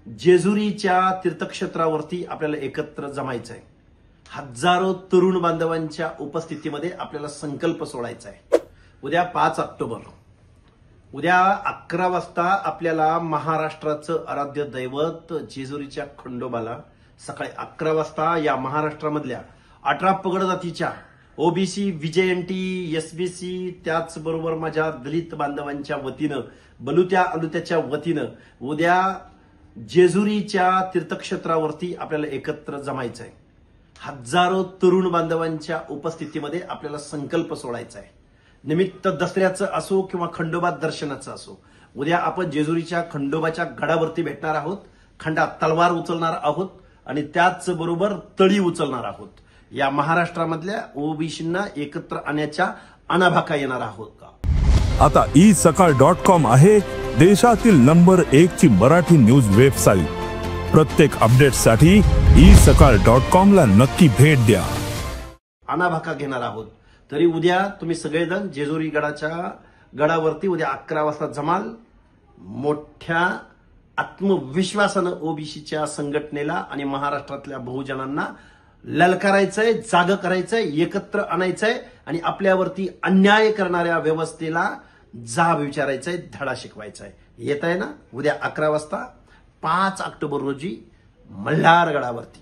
जेजुरीच्या तीर्थक्षेत्रावरती आपल्याला एकत्र जमायचं आहे। हजारो तरुण बांधवांच्या उपस्थितीमध्ये आपल्याला संकल्प सोडायचा आहे। उद्या 5 ऑक्टोबर उद्या 11 वाजता आपल्याला महाराष्ट्राचं आराध्य दैवत जेजुरीच्या खंडोबाला सकाळी 11 वाजता या महाराष्ट्रामधल्या 18 पगड जातीच्या ओबीसी, व्हीजेएनटी, एसबीसी त्याचबरोबर माझ्या दलित बांधवांच्या वतीनं बलुत्या अलुत्याच्या वतीनं उद्या जेजुरीच्या तीर्थक्षेत्रावरती आपल्याला एकत्र जमायचं आहे। हजारो तरुण बांधवांच्या उपस्थितीमध्ये आपल्याला संकल्प सोडायचा आहे। निमित्त दसऱ्याचं असो किंवा खंडोबा दर्शनाचं असो, उद्या आपण जेजुरीच्या खंडोबाच्या गडावरती भेटणार आहोत। खंडात तलवार उचलणार आहोत आणि त्याचबरोबर तळी उचलणार आहोत। या महाराष्ट्रामधल्या ओबीसींना एकत्र आणण्याच्या अनाभाका येणार आहोत का। आता isakal.com आहे देशातील नंबर 1 ची मराठी न्यूज वेबसाईट। प्रत्येक अपडेटसाठी isakal.com ला नक्की भेट द्या। अनाभाका घेणार आहोत। तरी उद्या तुम्ही सगळेजण जेजुरी गडावरती उद्या 11 वाजता जमाल। मोठ्या आत्मविश्वासानं ओबीसीच्या संघटनेला आणि महाराष्ट्रातल्या बहुजनांना ललकारायचंय, जाग करायचंय, एकत्र आणायचंय आणि आपल्यावरती अन्याय करणाऱ्या व्यवस्थेला जाब विचारायचंय, धडा शिकवायचाय। येत आहे ना उद्या 11 वाजता 5 ऑक्टोबर रोजी मल्हारगडावरती।